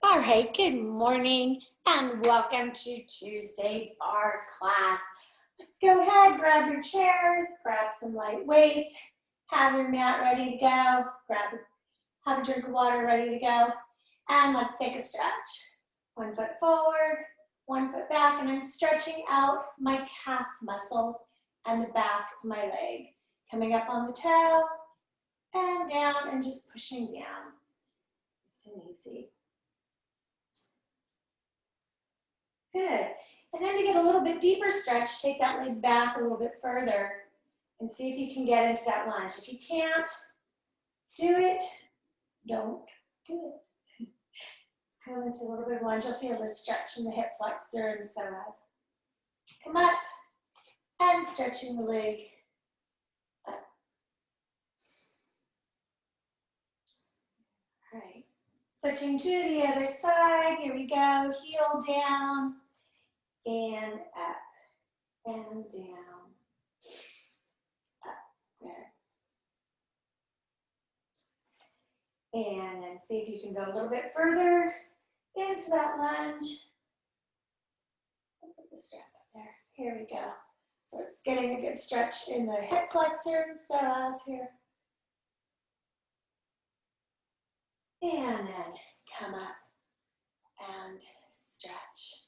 All right, good morning and welcome to Tuesday Barre class. Let's go ahead, grab your chairs, grab some light weights, have your mat ready to go, have a drink of water ready to go, and let's take a stretch. 1 foot forward, 1 foot back, and I'm stretching out my calf muscles and the back of my leg. Coming up on the toe and down and just pushing down. It's easy. Good. And then to get a little bit deeper stretch, take that leg back a little bit further and see if you can get into that lunge. If you can't do it, don't do it. Come into a little bit of lunge. You'll feel the stretch in the hip flexor and psoas. Come up and stretching the leg up. All right. Switching to the other side. Here we go. Heel down and up and down. Up. Good. And then see if you can go a little bit further into that lunge. Put the strap up there. Here we go. So it's getting a good stretch in the hip flexor and psoas here. And then come up and stretch.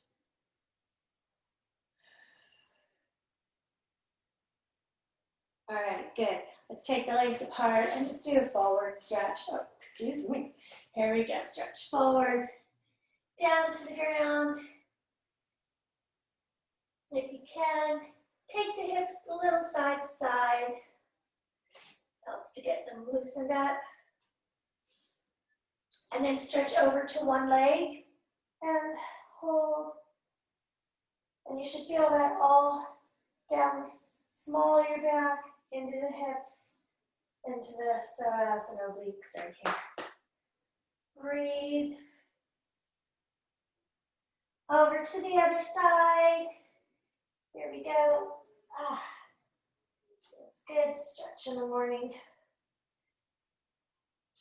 All right, good. Let's take the legs apart and just do a forward stretch. Oh, excuse me. Here we go. Stretch forward, down to the ground. If you can, take the hips a little side to side. Helps to get them loosened up. And then stretch over to one leg and hold. And you should feel that all down the small of your back, into the hips, into the psoas and obliques right here. Breathe. Over to the other side. Here we go. It's good to stretch in the morning.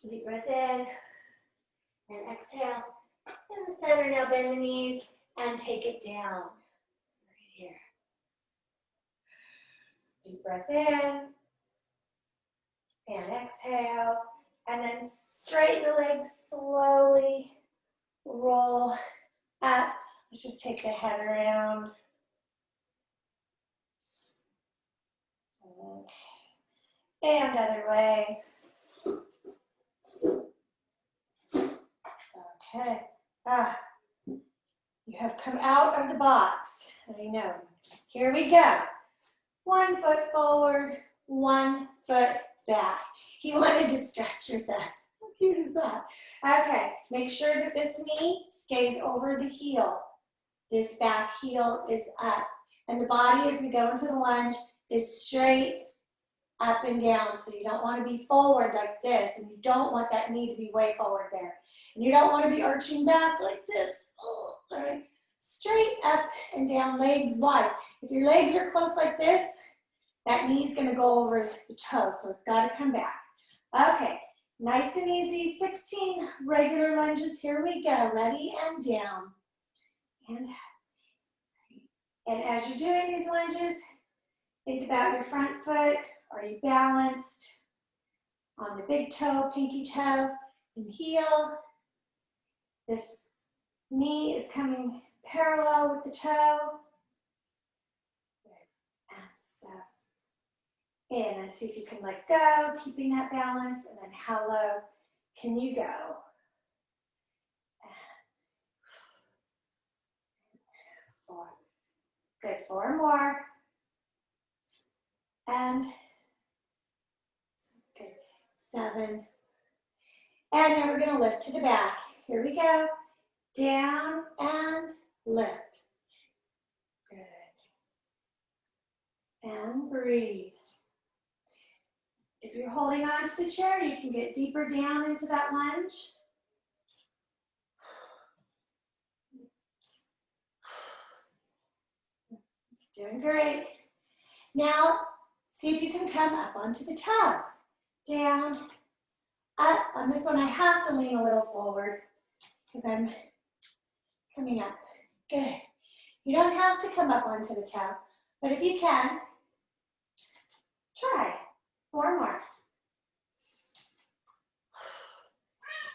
Deep breath in and exhale. In the center, now bend the knees and take it down. Right here. Deep breath in and exhale. And then straighten the legs slowly. Roll up. Let's just take the head around. And other way. Okay. You have come out of the box. I know. Here we go. 1 foot forward, 1 foot back. You wanted to stretch with us. How cute is that? Okay. Make sure that this knee stays over the heel. This back heel is up. And the body, as we go into the lunge, is straight up and down. So you don't want to be forward like this. And you don't want that knee to be way forward there. And you don't want to be arching back like this. All right. Straight up and down, legs wide. If your legs are close like this, that knee's going to go over the toe. So it's got to come back. Okay. Nice and easy. 16 regular lunges. Here we go. Ready and down. And as you're doing these lunges, think about your front foot. Are you balanced on the big toe, pinky toe, and heel? This knee is coming parallel with the toe. Good. And then see if you can let go, keeping that balance. And then how low can you go? Four. Good. 4 more. And good. 7. And then we're going to lift to the back. Here we go. Down and lift. Good. And breathe. If you're holding on to the chair, you can get deeper down into that lunge. Doing great. Now, see if you can come up onto the toe. Down, up. On this one, I have to lean a little forward because I'm coming up. Good. You don't have to come up onto the toe, but if you can, try. 4 more.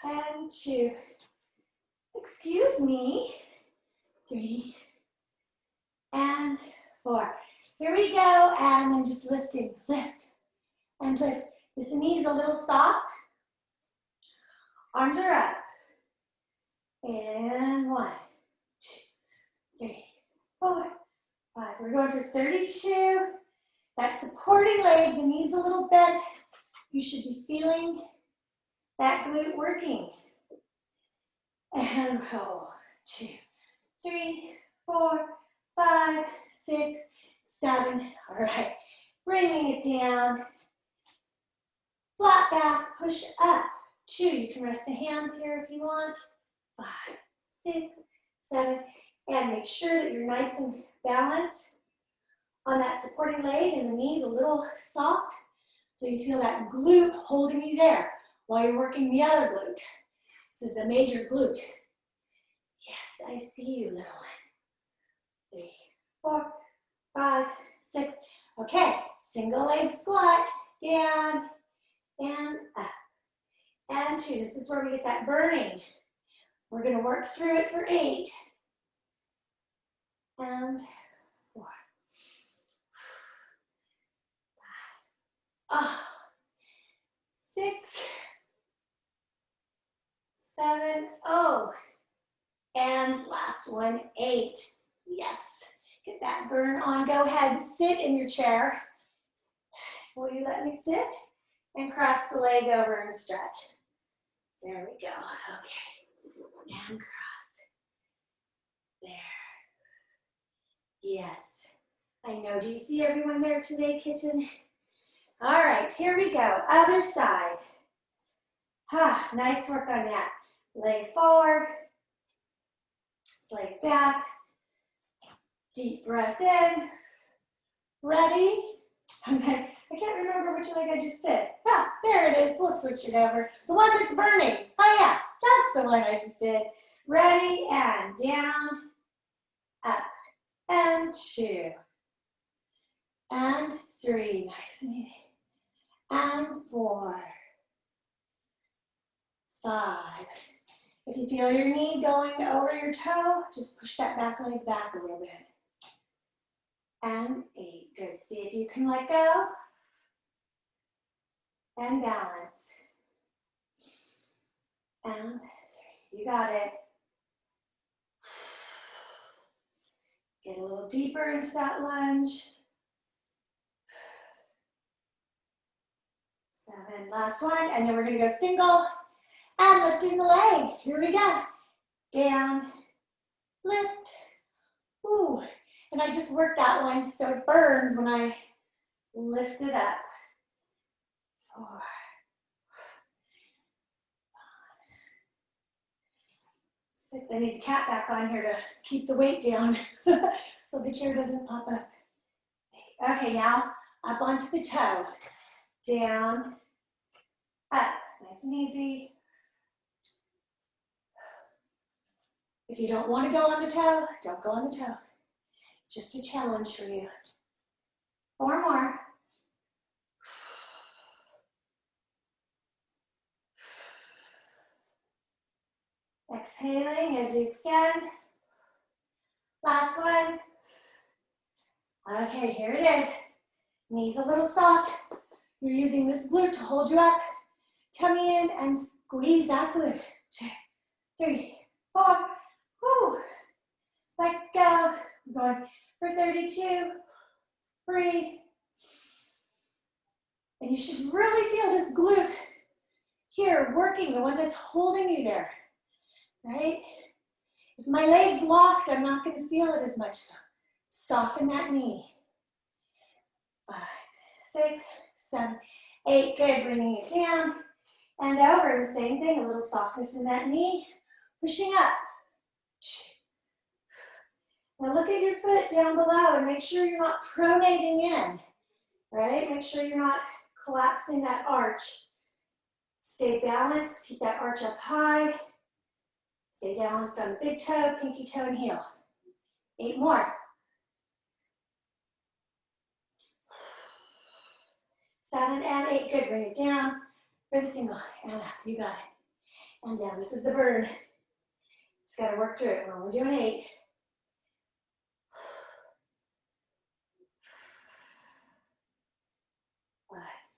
And 2. Excuse me. 3. And 4. Here we go, and then just lifting, lift, and lift. This knee is a little soft. Arms are up. And 1, 2, 3, 4, 5. We're going for 32. That supporting leg, the knee's a little bent. You should be feeling that glute working. And roll. 2, 3, 4, 5, 6, 7. All right. Bringing it down. Flat back, push up. 2. You can rest the hands here if you want. 5, 6, 7. And make sure that you're nice and balanced on that supporting leg and the knees a little soft. So you feel that glute holding you there while you're working the other glute. This is the major glute. Yes, I see you, little one. 3, 4, 5, 6. Okay, single leg squat. Down and up. And 2. This is where we get that burning. We're going to work through it for 8. And 4. 5. 6. 7. Oh. And last one, 8. Yes. Get that burn on. Go ahead, sit in your chair. Will you let me sit? And cross the leg over and stretch. There we go. Okay. And cross. There. Yes. I know. Do you see everyone there today, kitten? All right. Here we go. Other side. Nice work on that. Leg forward. Leg back. Deep breath in. Ready? I can't remember which leg I just did. There it is. We'll switch it over. The one that's burning. Oh yeah, that's the one I just did. Ready, and down, up, and 2, and 3. Nice and easy. And 4, 5. If you feel your knee going over your toe, just push that back leg back a little bit. And 8. Good. See if you can let go. And balance. And 3. You got it. Get a little deeper into that lunge. 7. Last one. And then we're going to go single and lifting the leg. Here we go. Down, lift. Ooh. And I just worked that one so it burns when I lift it up. 4, 5, 6. I need the cat back on here to keep the weight down so the chair doesn't pop up. 8. Okay, now up onto the toe. Down, up. Nice and easy. If you don't want to go on the toe, don't go on the toe. Just a challenge for you. 4 more. Exhaling as you extend. Last one. Okay, here it is. Knees a little soft. You're using this glute to hold you up. Tummy in and squeeze that glute. 2, 3, 4. Woo. Let go. I'm going for 32. Breathe. And you should really feel this glute here working, the one that's holding you there. Right? If my leg's locked, I'm not going to feel it as much. So soften that knee. 5, 6, 7, 8. Good. Bringing it down and over. The same thing. A little softness in that knee. Pushing up. Now look at your foot down below and make sure you're not pronating in. Right? Make sure you're not collapsing that arch. Stay balanced. Keep that arch up high. Stay balanced on the big toe, pinky toe, and heel. 8 more. 7 and 8, good. Bring it down for the single, and up, you got it. And down, this is the burn. Just gotta work through it. We're only doing 8.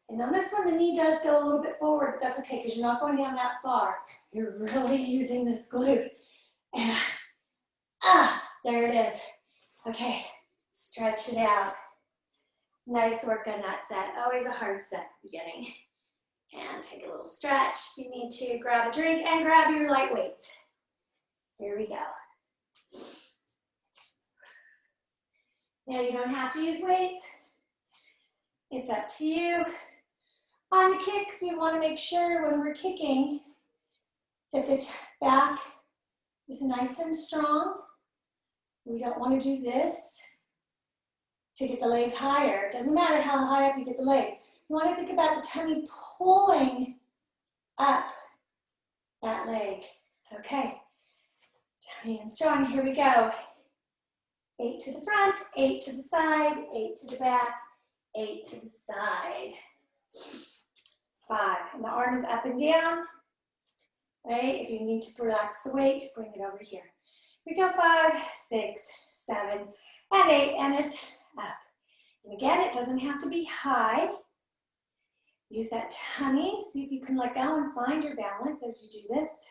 And on this one, the knee does go a little bit forward, but that's okay because you're not going down that far. You're really using this glute. And, there it is. Okay, stretch it out. Nice work on that set. Always a hard set at the beginning. And take a little stretch. If you need to, grab a drink and grab your light weights. Here we go. Now you don't have to use weights. It's up to you. On the kicks, we want to make sure when we're kicking that the back is nice and strong. We don't want to do this to get the leg higher. It doesn't matter how high up you get the leg. You want to think about the tummy pulling up that leg. Okay, tummy and strong, here we go. 8 to the front, 8 to the side, 8 to the back, 8 to the side. 5, and the arm is up and down, right? If you need to relax the weight, bring it over here. We go 5, 6, 7, and 8, and it's up. And again, it doesn't have to be high. Use that tummy, see if you can let go and find your balance as you do this.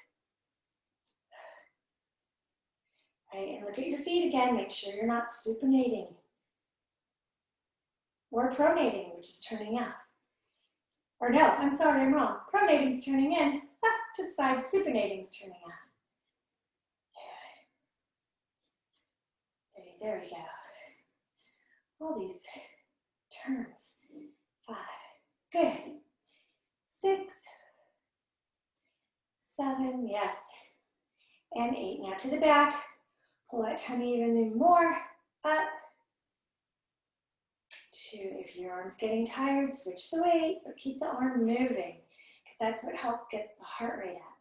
Right, and look at your feet again, make sure you're not supinating or pronating, which is turning out. Or no, I'm sorry, I'm wrong. Pronating's turning in, to the side, supinating's turning out. There we go. All these terms. 5, good. 6, 7, yes. And 8, now to the back. Pull that tummy even more up. 2, if your arm's getting tired, switch the weight, but keep the arm moving, because that's what helps get the heart rate up.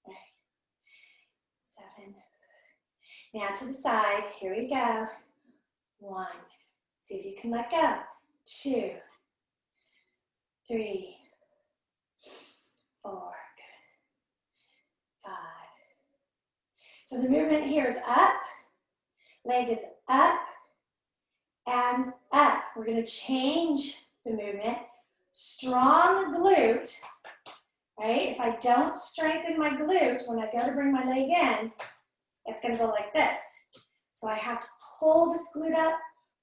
Okay. 7. Now to the side, here we go. 1, see if you can let go. 2, 3, 4, good. 5. So the movement here is up, leg is up, and up. We're going to change the movement. Strong glute, right? If I don't strengthen my glute, when I go to bring my leg in, it's going to go like this. So I have to pull this glute up,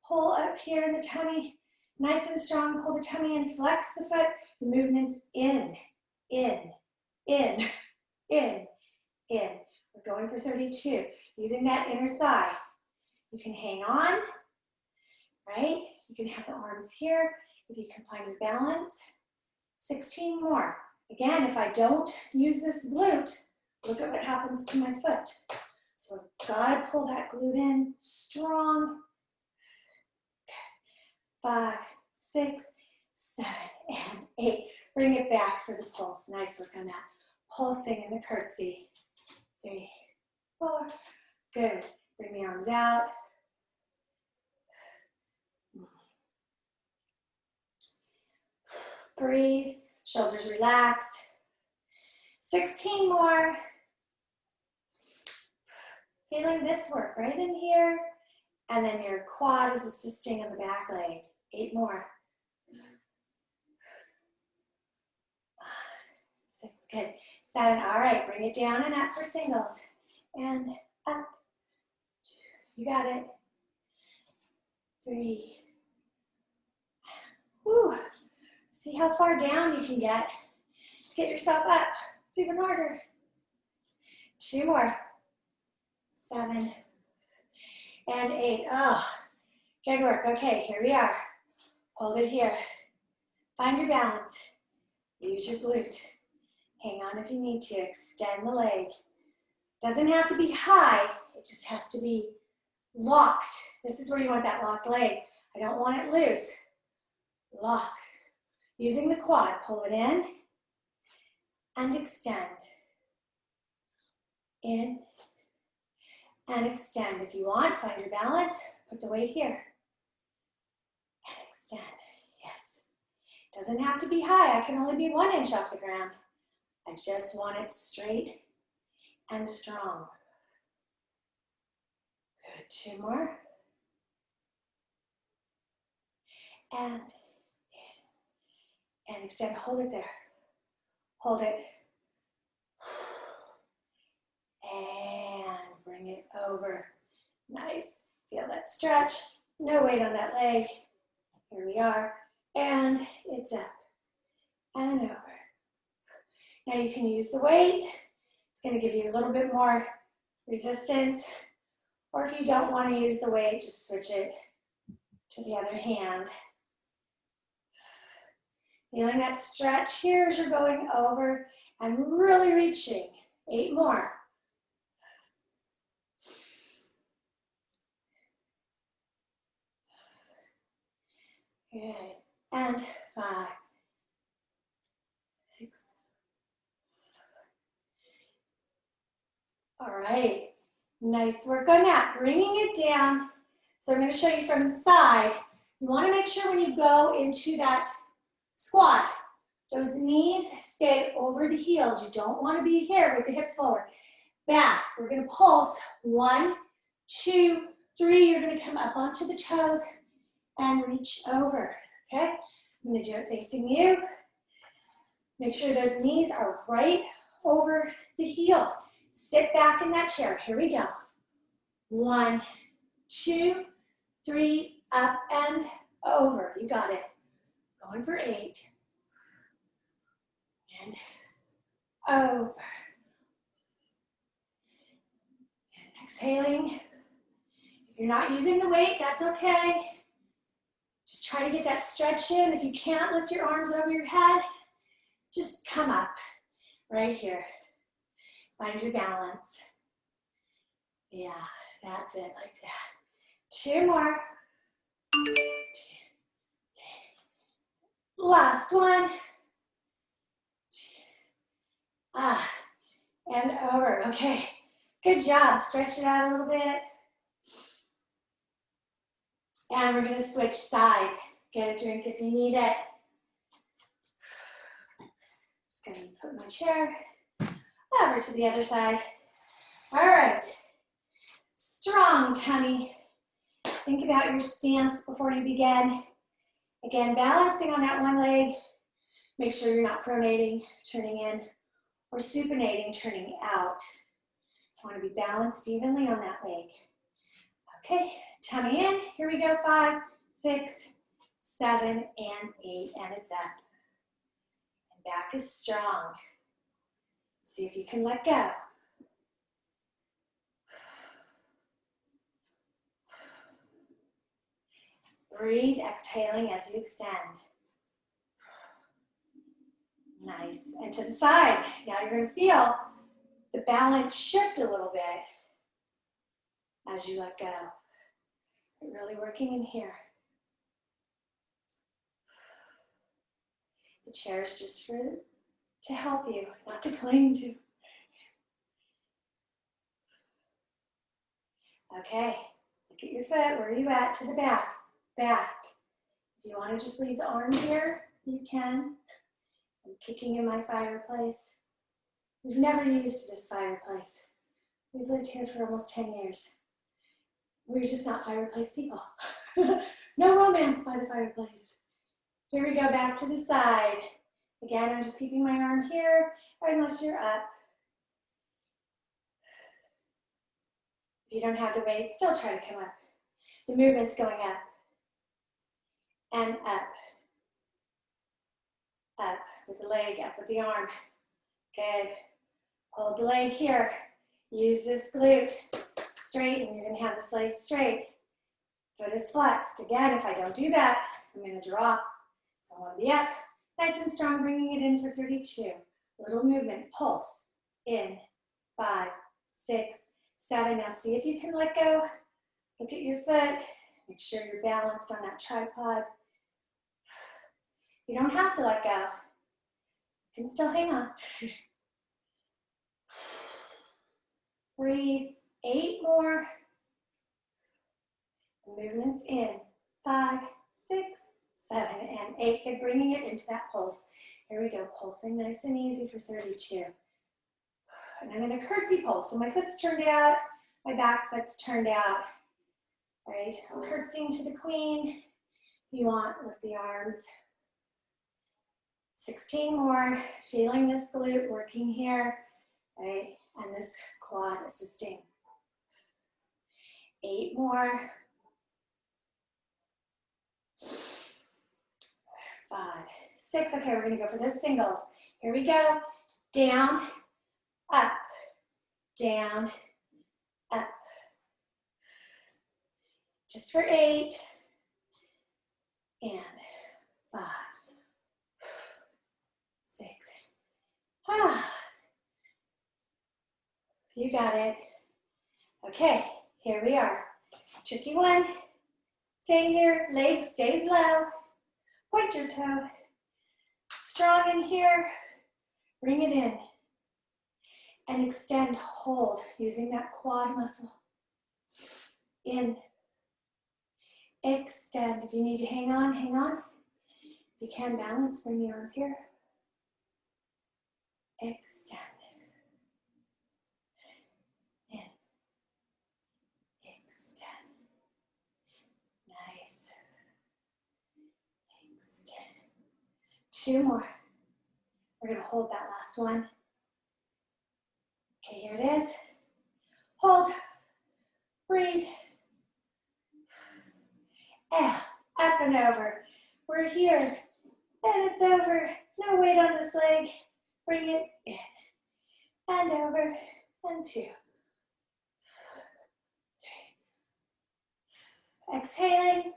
pull up here in the tummy, nice and strong, pull the tummy in, flex the foot. The movement's in, in, in, in, in. We're going for 32, using that inner thigh. You can hang on, right? You can have the arms here if you can find your balance. 16 more. Again, if I don't use this glute, look at what happens to my foot. So I've got to pull that glute in strong. 5, 6, 7, and 8. Bring it back for the pulse. Nice work on that. Pulsing in the curtsy. 3, 4. Good. Bring the arms out. Breathe. Shoulders relaxed. 16 more. Feeling this work right in here. And then your quad is assisting on the back leg. 8 more. 6, good. 7, all right, bring it down and up for singles. And up. 2, you got it. 3. Whew. See how far down you can get to get yourself up. It's even harder. 2 more. 7. And 8. Oh, good work. Okay, here we are. Hold it here. Find your balance. Use your glute. Hang on if you need to. Extend the leg. Doesn't have to be high. It just has to be locked. This is where you want that locked leg. I don't want it loose. Lock. Using the quad, pull it in and extend. in, and extend. If you want, find your balance, put the weight here, and extend. Yes. Doesn't have to be high. I can only be 1 inch off the ground. I just want it straight and strong. Good. 2 more. And in. And extend. Hold it there. Hold it. And bring it over. Nice. Feel that stretch. No weight on that leg. Here we are. And it's up and over. Now you can use the weight. It's going to give you a little bit more resistance. Or if you don't want to use the weight, just switch it to the other hand. Feeling that stretch here as you're going over and really reaching. 8 more. Good. And 5, 6. All right. Nice work on that. Bringing it down. So I'm going to show you from the side. You want to make sure when you go into that squat, those knees stay over the heels. You don't want to be here with the hips forward. Back. We're going to pulse. 1, 2, 3. You're going to come up onto the toes and reach over. Okay? I'm going to do it facing you. Make sure those knees are right over the heels. Sit back in that chair. Here we go. 1, 2, 3, up and over. You got it. Going for 8. And over. And exhaling. If you're not using the weight, that's okay. Just try to get that stretch in. If you can't lift your arms over your head, just come up right here. Find your balance. Yeah, that's it, like that. 2 more. 2, 3. Last one. 2. And over. Okay, good job. Stretch it out a little bit. And we're gonna switch sides. Get a drink if you need it. Just gonna put my chair over to the other side. All right, strong tummy. Think about your stance before you begin. Again, balancing on that one leg. Make sure you're not pronating, turning in, or supinating, turning out. You want to be balanced evenly on that leg. Okay, tummy in. Here we go. 5, 6, 7, and 8, and it's up. And back is strong. See if you can let go. Breathe, exhaling as you extend. Nice. And to the side. Now you're going to feel the balance shift a little bit as you let go. You're really working in here. The chair is just to help you, not to cling to. Okay, look at your foot. Where are you at? To the back. Back. If you want to just leave the arm here, you can. I'm kicking in my fireplace. We've never used this fireplace. We've lived here for almost 10 years. We're just not fireplace people. No romance by the fireplace. Here we go, back to the side. Again, I'm just keeping my arm here, unless you're up. If you don't have the weight, still try to come up. The movement's going up and up. Up with the leg, up with the arm. Good. Hold the leg here. Use this glute. Straighten. You're going to have this leg straight. Foot is flexed. Again, if I don't do that, I'm going to drop. So I want to be up. Nice and strong, bringing it in for 32. Little movement. Pulse. In. 5, 6, 7. Now see if you can let go. Look at your foot. Make sure you're balanced on that tripod. You don't have to let go. You can still hang on. Breathe. 8 more. Movements in. 5, 6, 7, and 8. Good, bringing it into that pulse. Here we go, pulsing nice and easy for 32. And I'm in a curtsy pulse. So my foot's turned out, my back foot's turned out. All right, I'm curtsying to the queen. If you want, lift the arms. 16 more, feeling this glute working here, right? And this quad assisting. 8 more. 5, 6. Okay, we're gonna go for those singles. Here we go. Down, up, down, up. Just for 8. And 5, 6. Ah. You got it. Okay, here we are. Tricky one. Stay here, leg stays low. Point your toe. Strong in here. Bring it in. And extend, hold, using that quad muscle. In. Extend. If you need to hang on, hang on. If you can balance, bring the arms here. Extend. In. Extend. Nice. Extend. 2 more. We're going to hold that last one. Okay, here it is. Hold. Breathe. And up and over. We're here. And it's over. No weight on this leg. Bring it in. And over. And 2. 3. Exhaling.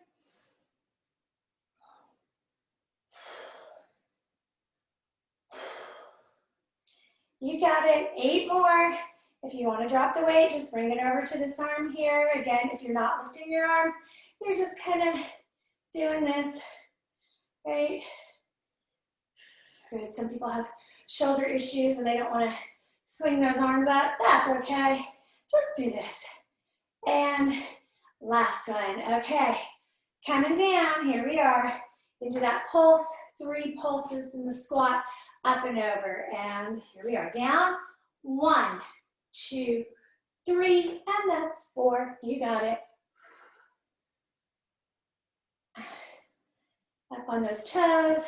You got it. 8 more. If you want to drop the weight, just bring it over to this arm here. Again, if you're not lifting your arms, you're just kind of doing this, right? Good. Some people have shoulder issues and they don't want to swing those arms up. That's okay. Just do this. And last one. Okay. Coming down. Here we are. Into that pulse. 3 pulses in the squat. Up and over. And here we are. Down. 1, 2, 3. And that's 4. You got it. Up on those toes.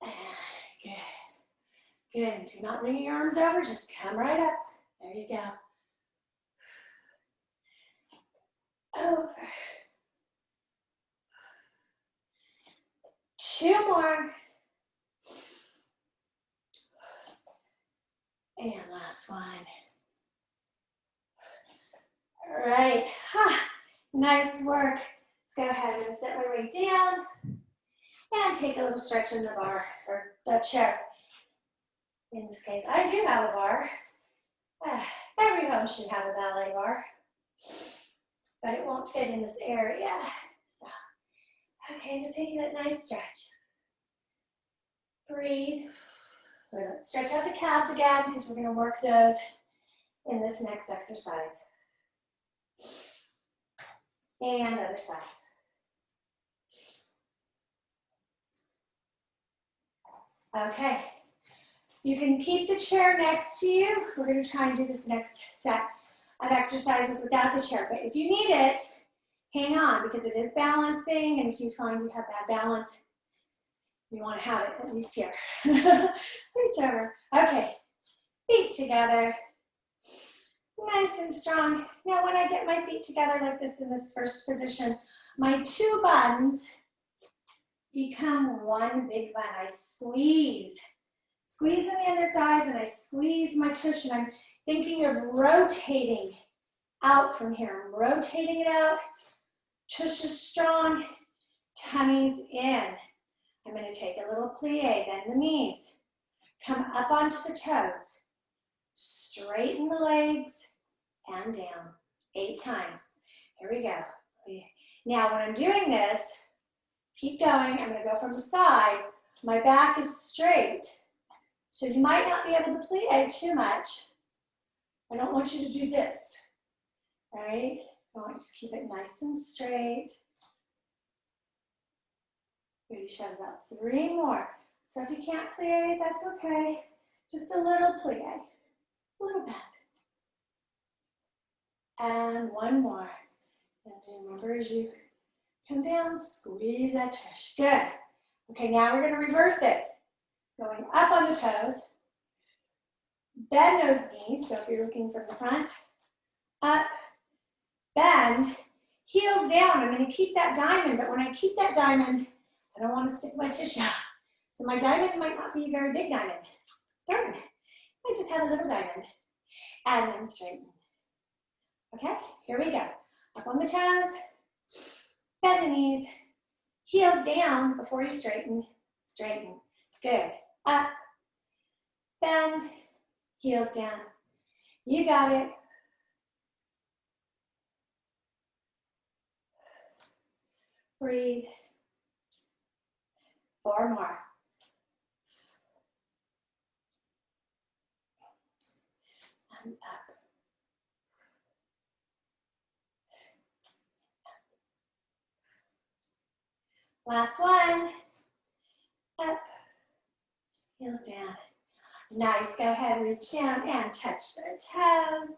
Good. Good. If you're not bringing your arms over, just come right up. There you go. Over. 2 more. And last one. All right. Nice work. Let's go ahead. I'm going to set my weight down and take a little stretch in the bar or the chair. In this case, I do have a bar. Every home should have a ballet bar, but it won't fit in this area. So, okay, just taking that nice stretch. Breathe. We're going to stretch out the calves again because we're going to work those in this next exercise. And the other side. Okay. You can keep the chair next to you. We're going to try and do this next set of exercises without the chair. But if you need it, hang on because it is balancing. And if you find you have bad balance, you want to have it at least here. Whichever. Okay. Feet together. Nice and strong. Now when I get my feet together like this in this first position, my 2 buns become 1 big bun. I squeeze. Squeeze in the under thighs and I squeeze my tush and I'm thinking of rotating out from here. I'm rotating it out. Tush is strong. Tummy's in. I'm going to take a little plie, bend the knees. Come up onto the toes. Straighten the legs and down 8 times. Here we go. Now when I'm doing this, keep going. I'm going to go from the side. My back is straight. So you might not be able to plie too much. I don't want you to do this, all right? I want you to keep it nice and straight. You should have about 3 more. So if you can't plie, that's okay. Just a little plie, a little bit. And 1 more. And remember, as you come down, squeeze that tush. Good. Okay, now we're gonna reverse it. Going up on the toes. Bend those knees, so if you're looking from the front, up, bend, heels down. I'm gonna keep that diamond, but when I keep that diamond, I don't wanna stick my tush out. So my diamond might not be a very big diamond. Darn, I just have a little diamond. And then straighten. Okay, here we go. Up on the toes, bend the knees, heels down before you straighten, straighten. Good, up, bend, heels down. You got it. Breathe. 4 more. And up. Last one. Up, heels down. Nice, go ahead, reach down and touch the toes.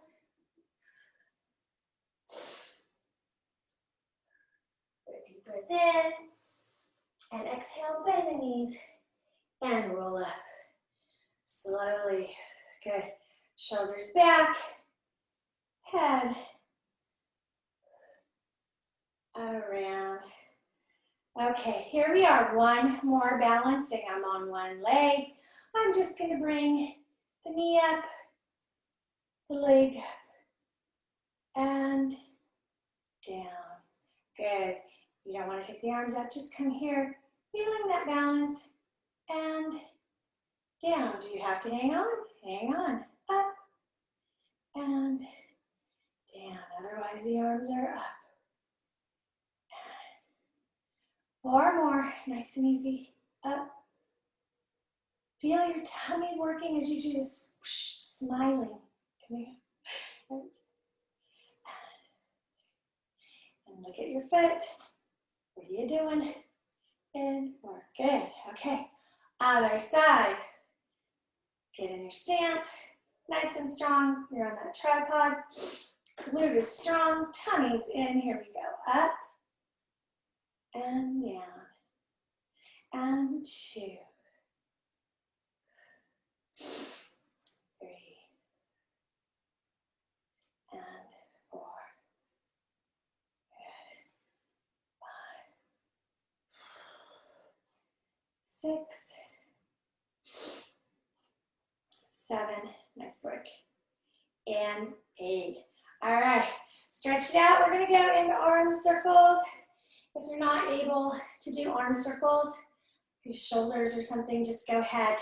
Deep breath in. And exhale, bend the knees and roll up. Slowly. Good. Shoulders back. Head. Around. Okay, here we are. 1 more balancing. I'm on 1 leg. I'm just going to bring the knee up, the leg up, and down. Good. You don't want to take the arms out. Just come here, feeling that balance, and down. Do you have to hang on? Hang on. Up, and down. Otherwise, the arms are up. 4 more. Nice and easy. Up. Feel your tummy working as you do this. Smiling. Come here. And look at your foot. What are you doing? And more. Good. Okay. Other side. Get in your stance. Nice and strong. You're on that tripod. Glute is strong. Tummy's in. Here we go. Up. And down. And 2. 3. And 4. Good. 5. 6. 7. Nice work. And 8. All right. Stretch it out. We're going to go into arm circles. If you're not able to do arm circles, your shoulders or something, just go ahead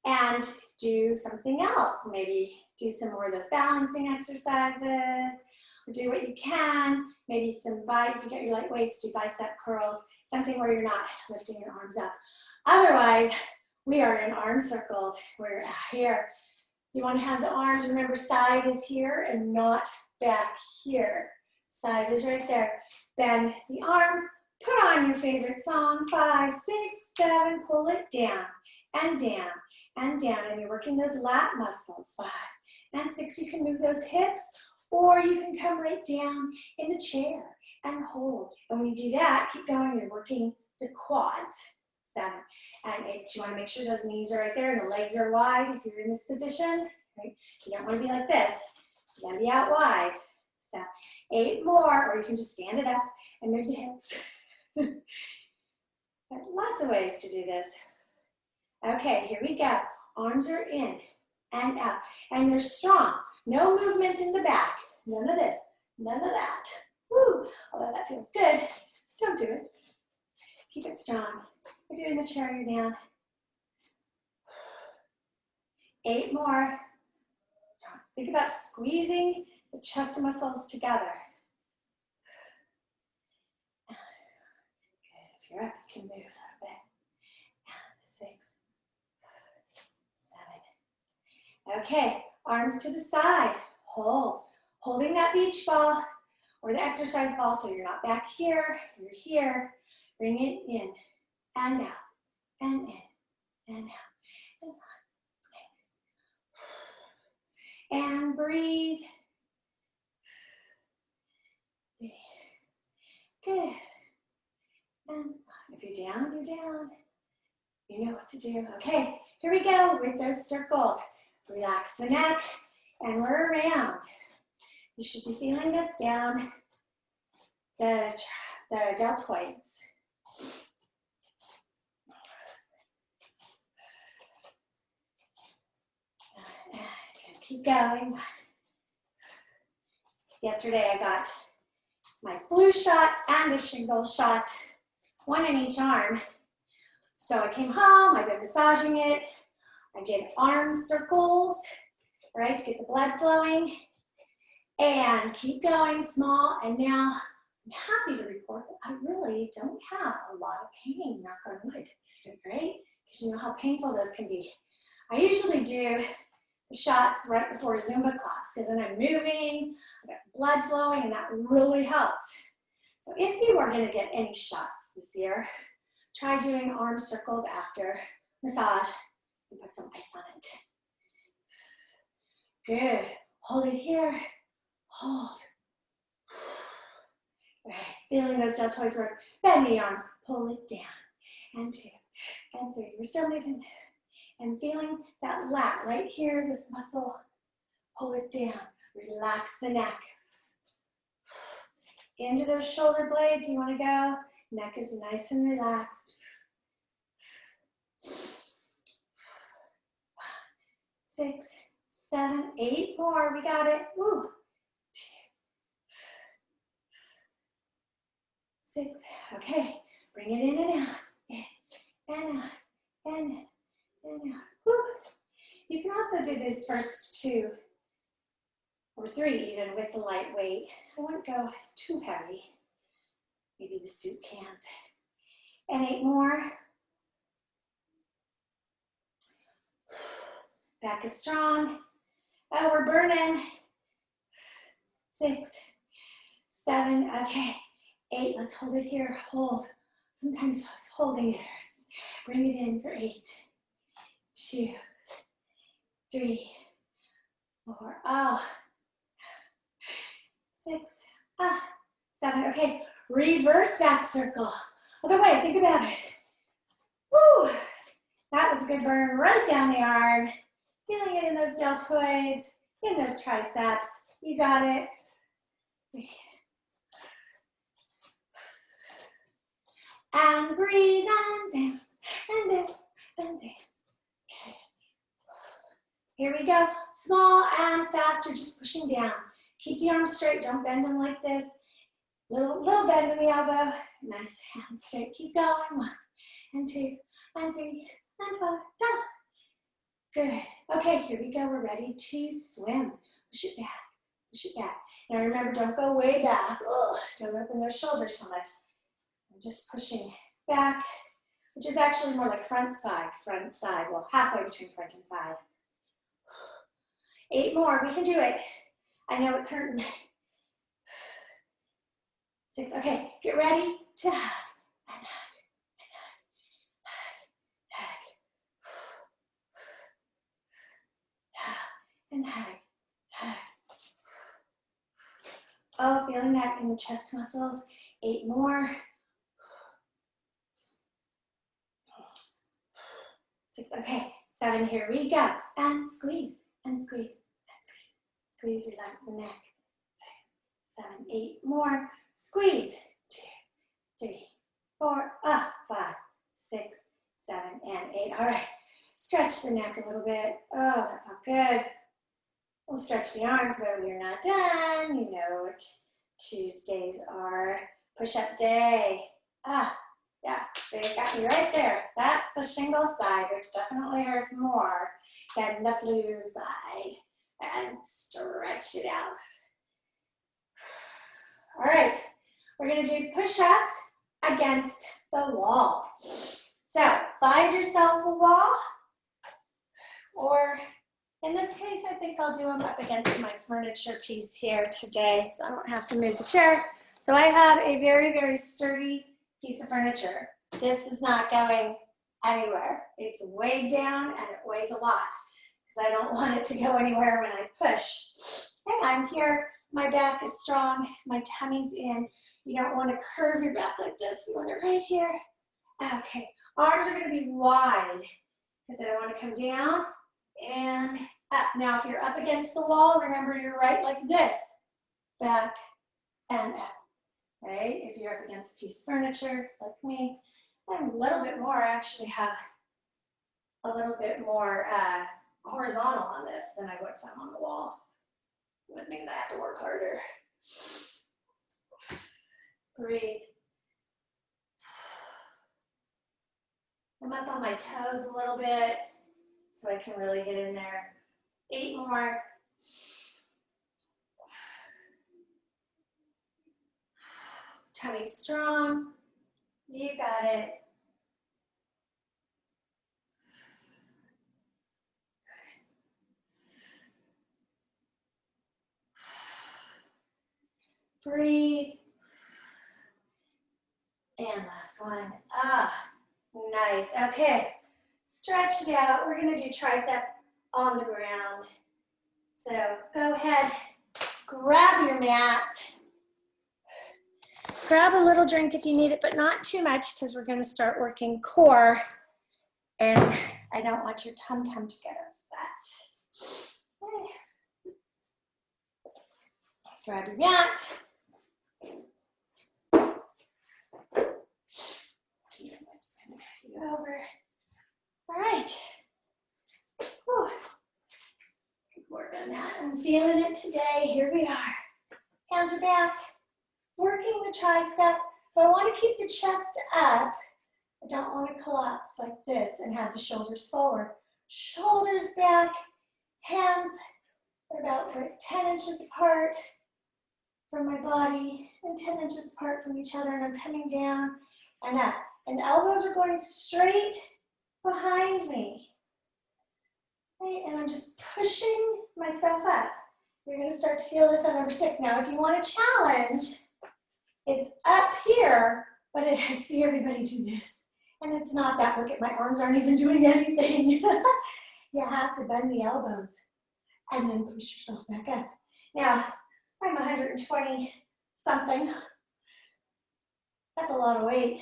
and do something else. Maybe do some more of those balancing exercises, or do what you can. Maybe some if you get your light weights, do bicep curls, something where you're not lifting your arms up. Otherwise, we are in arm circles. We're here. You want to have the arms, remember side is here and not back here. Side is right there. Bend the arms, put on your favorite song, 5, 6, 7, pull it down and down and down. And you're working those lat muscles, 5 and 6. You can move those hips, or you can come right down in the chair and hold. And when you do that, keep going, you're working the quads, 7. And 8, you want to make sure those knees are right there and the legs are wide if you're in this position. Right? You don't want to be like this. You want to be out wide. So 8 more, or you can just stand it up and move the hips. Lots of ways to do this. Okay, here we go. Arms are in and out, and they're strong. No movement in the back. None of this, none of that. Woo! Although that feels good, don't do it. Keep it strong. If you're in the chair, you're down. 8 more. Think about squeezing the chest muscles together. Good. If you're up, you can move a little bit. 6, Okay, arms to the side, hold. Holding that beach ball or the exercise ball so you're not back here, you're here. Bring it in and out and in and out and on. And breathe. Good. And if you're down, you're down. You know what to do. Okay, here we go with those circles. Relax the neck, and we're around. You should be feeling this down the deltoids. Keep going. Yesterday I got my flu shot and a shingle shot, one in each arm. So I came home, I've been massaging it. I did arm circles, right, to get the blood flowing. And keep going, small. And now I'm happy to report that I really don't have a lot of pain, knock on wood, right? Because you know how painful those can be. I usually do the shots right before Zumba class because then I'm moving, I got blood flowing, and that really helps. So if you are going to get any shots this year, try doing arm circles after massage and put some ice on it. Good. Hold it here. Hold. Right. Feeling those deltoids work. Bend the arms. Pull it down. And 2 and 3. We're still moving. And feeling that lat right here, this muscle. Pull it down. Relax the neck. Into those shoulder blades. You want to go. Neck is nice and relaxed. 6, 7, 8 more. We got it. Woo. 6. Okay. Bring it in and out. In and out. And in and out. Woo. You can also do these first 2 or 3 even with the light weight. I wouldn't go too heavy. Maybe the soup cans. And 8 more. Back is strong. Oh, we're burning. 6, 7, okay. 8, let's hold it here, hold. Sometimes just holding it hurts. Bring it in for 8, 2, 3, 4, 6, 7, okay. Reverse that circle. Other way, think about it. Woo! That was a good burn right down the arm. Feeling it in those deltoids, in those triceps. You got it. 3. And breathe and dance, and dance, and dance. Okay. Here we go. Small and faster, just pushing down. Keep the arms straight, don't bend them like this. Little bend in the elbow. Nice, hands straight. Keep going. 1 and 2 and 3 and 4. Done. Good. Okay, here we go. We're ready to swim. Push it back. Push it back. Now remember, don't go way back. Ugh, don't open those shoulders so much. I'm just pushing back, which is actually more like front side, well, halfway between front and side. 8 more, we can do it. I know it's hurting. 6, okay, get ready to hug, and hug, and hug, hug, and hug, hug. Oh, feeling that in the chest muscles. 8 more. 6, okay, 7, here we go. And squeeze, and squeeze, and squeeze. Squeeze, relax the neck. 6, 7, 8 more. Squeeze. 2, 3, 4, 5, 6, 7, and 8. All right, stretch the neck a little bit. Oh, that felt good. We'll stretch the arms, but we're not done. You know what Tuesdays are. Push-up day. Yeah, so you got me right there. That's the shingle side, which definitely hurts more than the flu side. And stretch it out. All right, we're gonna do push-ups against the wall. So find yourself a wall, or In this case, I think I'll do them up against my furniture piece here today, so I don't have to move the chair. So I have a very, very sturdy piece of furniture. This is not going anywhere. It's weighed down and it weighs a lot because I don't want it to go anywhere when I push. Okay, I'm here. My back is strong. My tummy's in. You don't want to curve your back like this. You want it right here. Okay, arms are going to be wide because I don't want to come down and up. Now, if you're up against the wall, remember you're right like this, back and up. Right? If you're up against a piece of furniture like me, I'm a little bit more, I actually have a little bit more horizontal on this than I would if I'm on the wall. That means I have to work harder. Breathe. I'm up on my toes a little bit so I can really get in there. 8 more. Tummy strong. You got it. Breathe. And last one. Ah, nice. Okay. Stretch it out. We're going to do tricep on the ground. So go ahead, grab your mat. Grab a little drink if you need it, but not too much because we're going to start working core. And I don't want your tum-tum to get upset. Okay. Grab your mat. I'm just going to move you over. All right. Whew. Good work on that. I'm feeling it today. Here we are. Hands are back. Working the tricep. So I want to keep the chest up. I don't want to collapse like this and have the shoulders forward. Shoulders back. Hands are about 10 inches apart from my body and 10 inches apart from each other. And I'm coming down and up. And elbows are going straight behind me. Right? And I'm just pushing myself up. You're going to start to feel this on number 6. Now, if you want to challenge, it's up here, but I see everybody do this. And it's not that. Look at my arms aren't even doing anything. You have to bend the elbows and then push yourself back up. Now, I'm 120 something. That's a lot of weight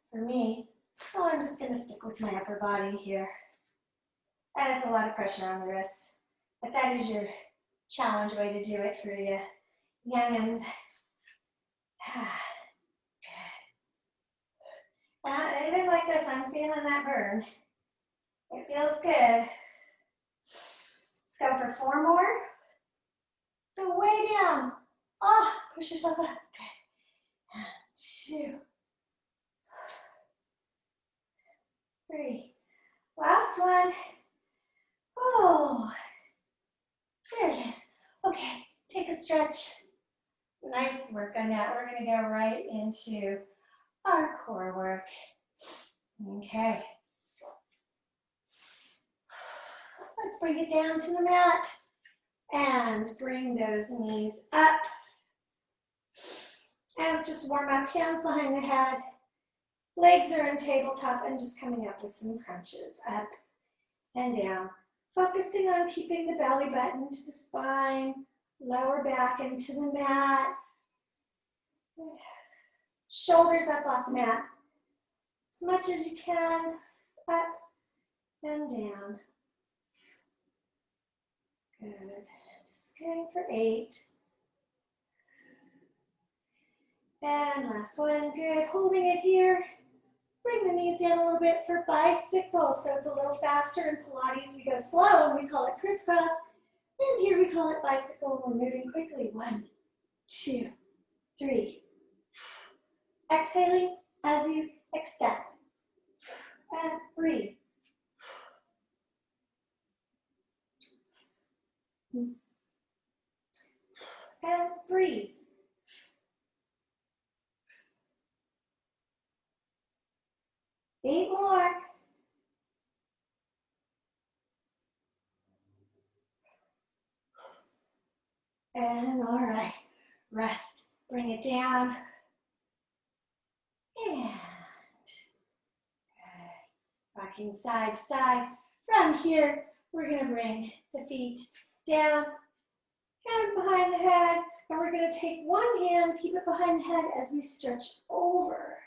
for me. So I'm just going to stick with my upper body here. And it's a lot of pressure on the wrists. But that is your challenge way to do it for you youngins. And even like this, I'm feeling that burn. It feels good. Let's go for 4 more. Go way down. Oh, push yourself up. Okay. 2, 3. Last one. Oh, there it is. Okay, take a stretch. Nice work on that. We're going to go right into our core work. Okay. Let's bring it down to the mat and bring those knees up. And just warm up, hands behind the head. Legs are in tabletop and just coming up with some crunches. Up and down. Focusing on keeping the belly button to the spine, lower back into the mat. Shoulders up off the mat. As much as you can, up and down. Good. Just going for 8. And last one. Good. Holding it here. Bring the knees down a little bit for bicycle. So it's a little faster. In Pilates, we go slow and we call it crisscross. And here we call it bicycle. We're moving quickly. 1, 2, 3. Exhaling as you extend. And breathe. And breathe. Eight more. And all right, rest, bring it down. And good. Rocking side to side. From here, we're gonna bring the feet down, hands behind the head, and we're gonna take one hand, keep it behind the head as we stretch over.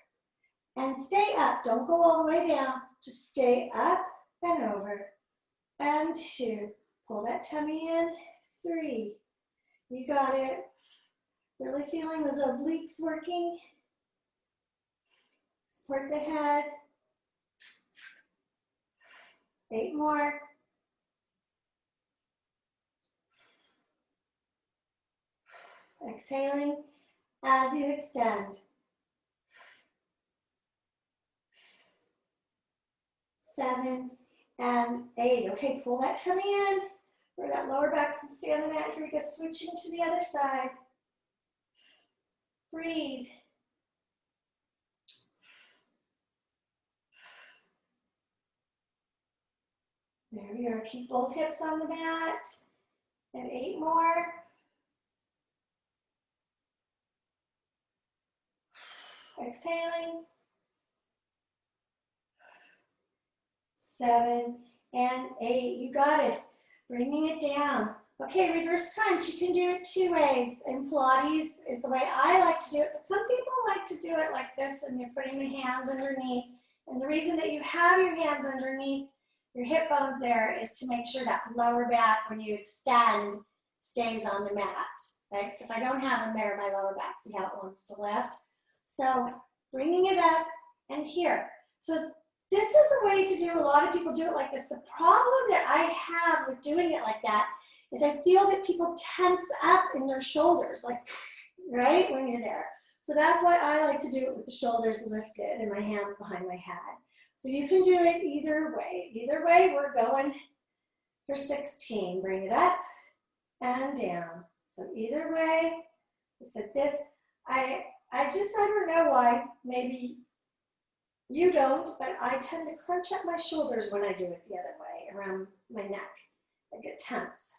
And stay up, don't go all the way down, just stay up and over. And 2, pull that tummy in, 3, you got it. Really feeling those obliques working. Support the head. 8 more. Exhaling as you extend. 7 and 8. Okay, pull that tummy in. Where that lower back's gonna stay on the mat. Here we go, switching to the other side. Breathe. There we are. Keep both hips on the mat. And 8 more. Exhaling. 7 and 8. You got it. Bringing it down. Okay, reverse crunch. You can do it 2 ways. And Pilates is the way I like to do it. But some people like to do it like this, and you're putting the hands underneath. And the reason that you have your hands underneath your hip bones there is to make sure that lower back, when you extend, stays on the mat. Right? So if I don't have them there, my lower back, see how it wants to lift. So bringing it up and here. So this is a way to do, a lot of people do it like this. The problem that I have with doing it like that is I feel that people tense up in their shoulders, like, right, when you're there. So that's why I like to do it with the shoulders lifted and my hands behind my head. So you can do it either way. Either way, we're going for 16. Bring it up and down. So either way, I said this, I don't know why, maybe you don't, but I tend to crunch up my shoulders when I do it the other way, around my neck. I get tense.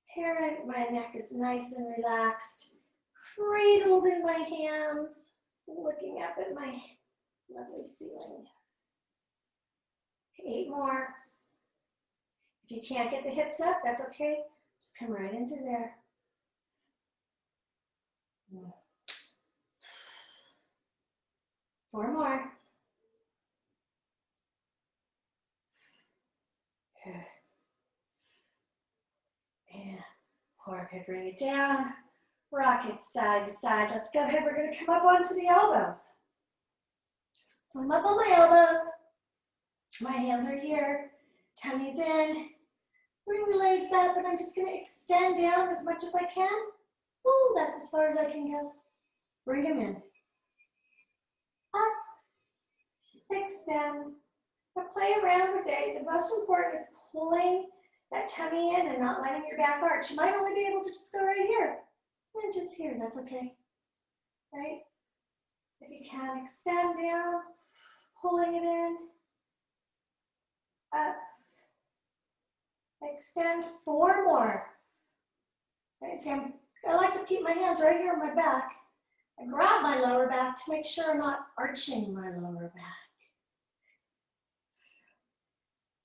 Here, my neck is nice and relaxed, cradled in my hands, looking up at my lovely ceiling. 8 more. If you can't get the hips up, that's okay. Just come right into there. 4 more. Good. And 4, good, bring it down. Rock it side to side. Let's go ahead, we're gonna come up onto the elbows. So I'm up on my elbows. My hands are here, tummy's in. Bring the legs up, and I'm just gonna extend down as much as I can. Ooh, that's as far as I can go. Bring them in. Up, extend. Now play around with it. The most important is pulling that tummy in and not letting your back arch. You might only be able to just go right here. And just here, that's okay, right? If you can, extend down, pulling it in, up, extend. 4 more. Right, see, I like to keep my hands right here on my back. I grab my lower back to make sure I'm not arching my lower back.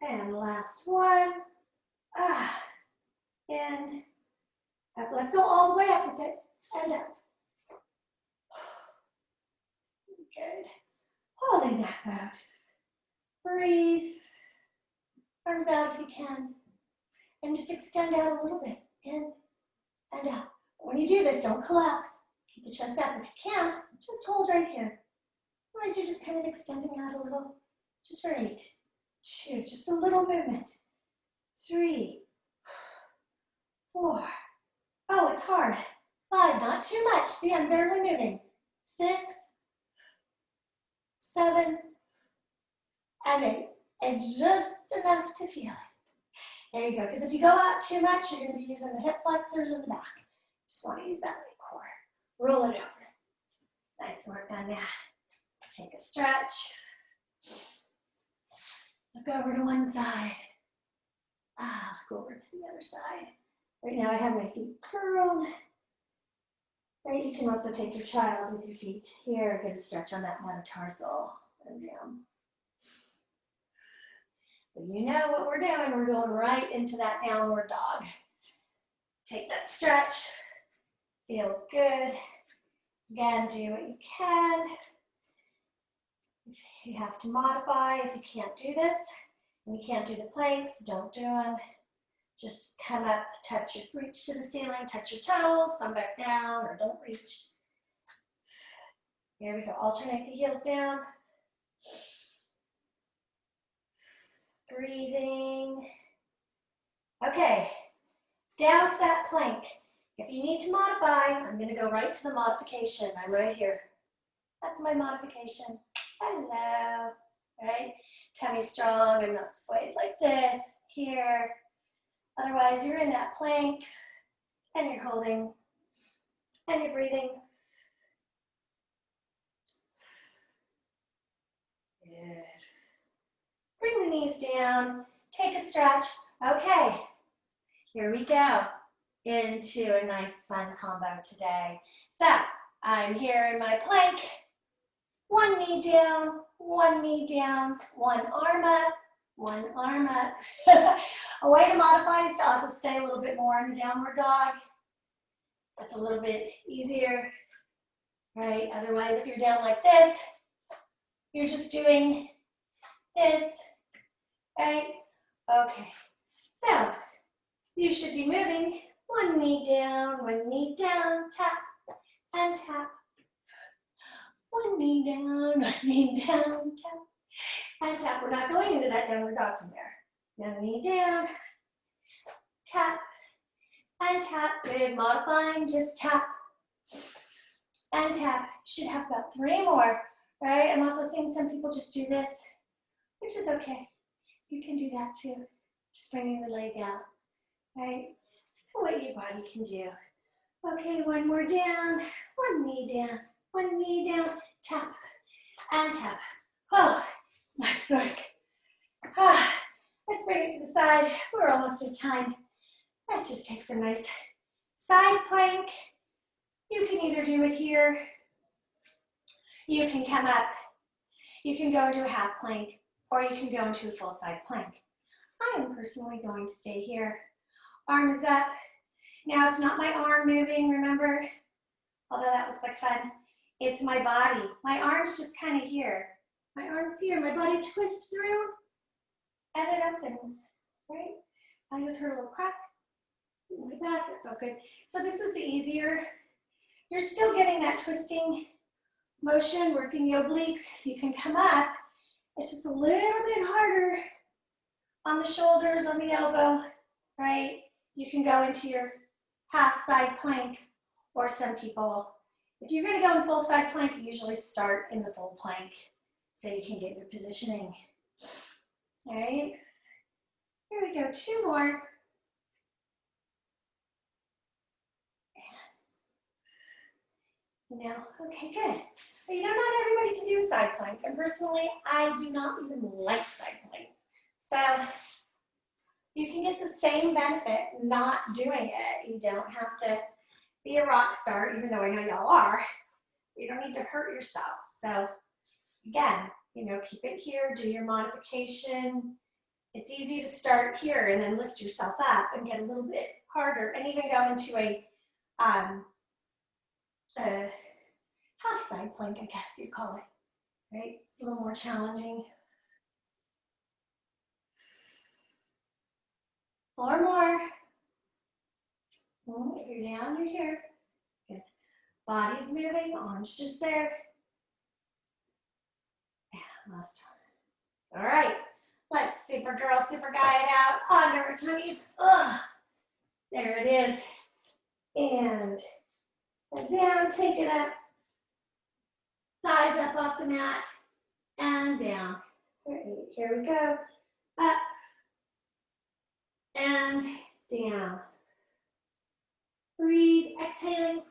And last one, in, up. Let's go all the way up with it, and up. Good. Holding that out. Breathe. Arms out if you can. And just extend out a little bit. In and out. When you do this, don't collapse. Keep the chest up. If you can't, just hold right here. Right, you're just kind of extending out a little. Just for 8. 2, just a little movement. 3, 4. Oh, it's hard. 5, not too much. See, I'm barely moving. 6, 7, and 8. And just enough to feel it. There you go. Because if you go out too much, you're going to be using the hip flexors in the back. Just want to use that leg core. Roll it over. Nice work on that. Let's take a stretch. Look over to one side. Look over to the other side. Right now I have my feet curled. Right, you can also take your child with your feet here, get a stretch on that metatarsal and down. But you know what we're doing, we're going right into that downward dog. Take that stretch, feels good. Again, do what you can. If you have to modify, if you can't do this, and you can't do the planks, don't do them. Just come up, touch your, reach to the ceiling, touch your toes, come back down, or don't reach. Here we go, alternate the heels down. Breathing. Okay, down to that plank. If you need to modify, I'm gonna go right to the modification. I'm right here. That's my modification. Hello, right? Tummy strong, I'm not swayed like this, here. Otherwise, you're in that plank, and you're holding, and you're breathing. Good. Bring the knees down, take a stretch. Okay, here we go into a nice fun combo today. So, I'm here in my plank. One knee down, one knee down, one arm up, one arm up. A way to modify is to also stay a little bit more in the downward dog. That's a little bit easier, right? Otherwise, if you're down like this, you're just doing this, right? Okay, so you should be moving one knee down, tap, and tap. One knee down, tap, and tap. We're not going into that downward dog from there. Now knee down, tap, and tap. Good, modifying, just tap, and tap. Should have about 3 more, right? I'm also seeing some people just do this, which is okay. You can do that too. Just bringing the leg out, right? What your body can do. Okay, one more down, one knee down, tap, and tap. Oh, nice work. Ah, let's bring it to the side. We're almost at time. Let's just take some nice side plank. You can either do it here, you can come up, you can go into a half plank, or you can go into a full side plank. I am personally going to stay here. Arm is up. Now it's not my arm moving, remember? Although that looks like fun. It's my body. My arm's just kind of here. My arm's here. My body twists through, and it opens, right? I just heard a little crack. Like that. That felt good. So this is the easier. You're still getting that twisting motion, working the obliques. You can come up. It's just a little bit harder on the shoulders, on the elbow, right? You can go into your half side plank, or some people, if you're going to go in full side plank, you usually start in the full plank so you can get your positioning. All right, here we go, 2 more. Okay, good. But not everybody can do a side plank, and personally, I do not even like side planks. So you can get the same benefit not doing it. You don't have to be a rock star, even though I know y'all are. You don't need to hurt yourself. So again, keep it here, do your modification. It's easy to start here and then lift yourself up and get a little bit harder, and even go into a half side plank, I guess you'd call it, right? It's a little more challenging. 4 more. If you're down, you're here. Good. Body's moving, arms just there. Yeah, last time. All right, let's super girl, super guy it out onto our tummies. Ugh. There it is. And down, take it up. Thighs up off the mat and down. Here we go. Up and down. Breathe, exhaling.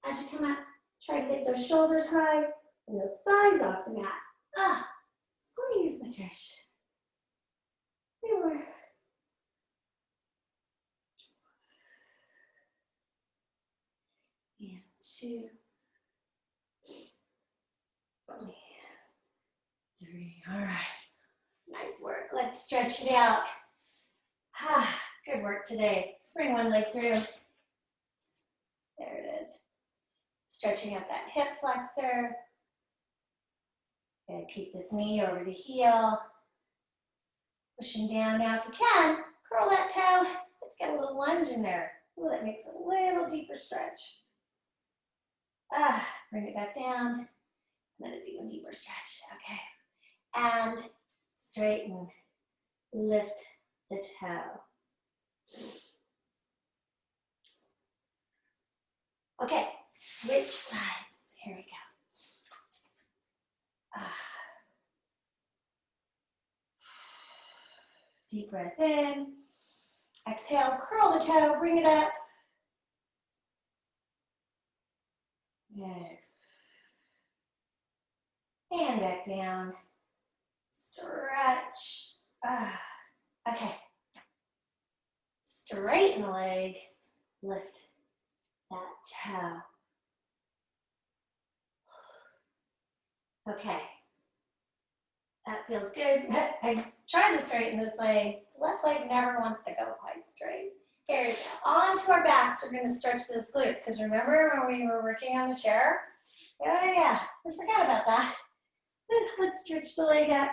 As you come up, try to get those shoulders high and those thighs off the mat. Squeeze the tush. 2 more. 2, 3. All right. Nice work. Let's stretch it out. Good work today. Bring one leg through. There it is. Stretching out that hip flexor. Good. Keep this knee over the heel. Pushing down now if you can. Curl that toe. Let's get a little lunge in there. Ooh, that makes a little deeper stretch. Bring it back down. And then it's even deeper stretch. Okay. And straighten. Lift the toe. Okay, switch sides. Here we go. Deep breath in. Exhale, curl the toe, bring it up. Good. And back down. Stretch. Okay. Straighten the leg. Lift that toe. Okay. That feels good. I tried to straighten this leg. Left leg never wants to go quite straight. Here we go. Onto our backs. We're going to stretch those glutes. Because remember when we were working on the chair? Oh yeah, we forgot about that. Let's stretch the leg up.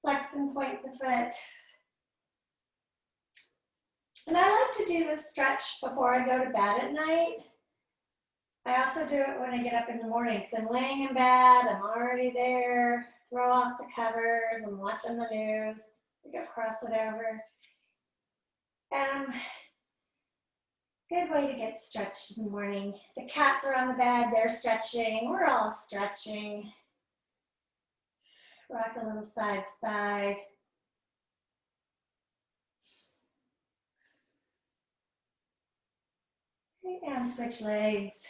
Flex and point the foot. And I like to do this stretch before I go to bed at night. I also do it when I get up in the morning because I'm laying in bed, I'm already there, throw off the covers, I'm watching the news, we go cross it over. Good way to get stretched in the morning. The cats are on the bed, they're stretching, we're all stretching. Rock a little side to side. And switch legs.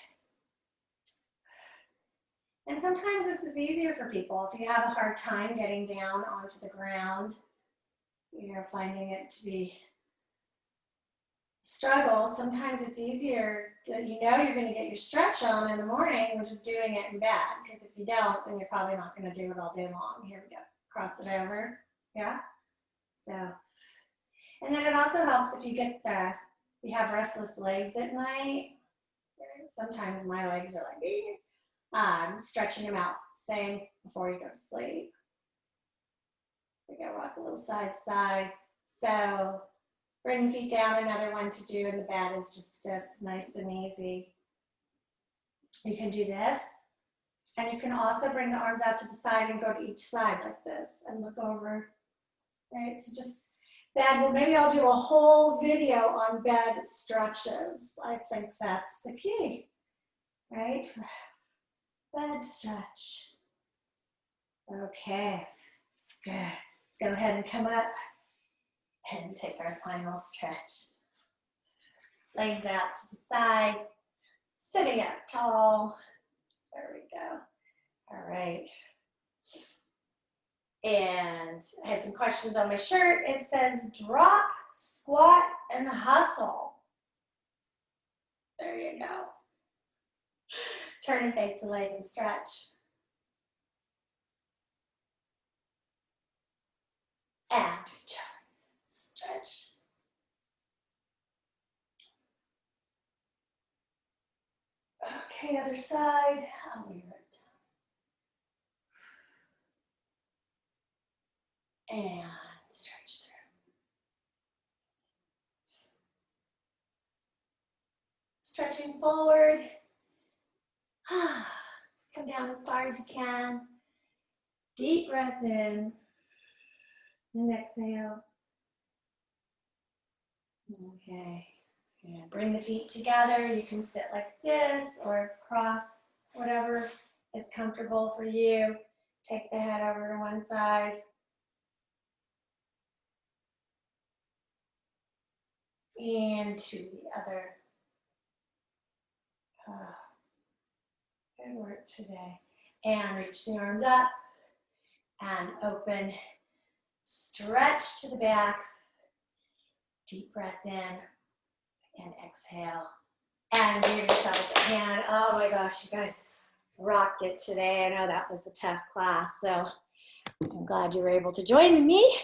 And sometimes this is easier for people. If you have a hard time getting down onto the ground, you're finding it to be a struggle, sometimes it's easier to, you know you're going to get your stretch on in the morning, which is doing it in bed. Because if you don't, then you're probably not going to do it all day long. Here we go. Cross it over. Yeah? So, and then it also helps if you get you have restless legs at night. Sometimes my legs are like, stretching them out. Same before you go to sleep. We go rock a little side to side. So bring the feet down. Another one to do in the bed is just this, nice and easy. You can do this. And you can also bring the arms out to the side and go to each side like this and look over. Right, so just bed, well, maybe I'll do a whole video on bed stretches. I think that's the key, right? Bed stretch. Okay, good. Let's go ahead and come up and take our final stretch. Legs out to the side, sitting up tall. There we go. All right. And I had some questions on my shirt. It says drop, squat, and hustle. There you go. Turn and face the leg and stretch. And turn, stretch. Okay, other side. I'll be right down. And stretch through. Stretching forward. Come down as far as you can. Deep breath in. And exhale. Okay. And bring the feet together. You can sit like this or cross, whatever is comfortable for you. Take the head over to one side. And to the other. Good work today. And reach the arms up and open. Stretch to the back. Deep breath in and exhale. And and give yourself a hand. Oh my gosh, you guys rocked it today. I know that was a tough class, so I'm glad you were able to join me.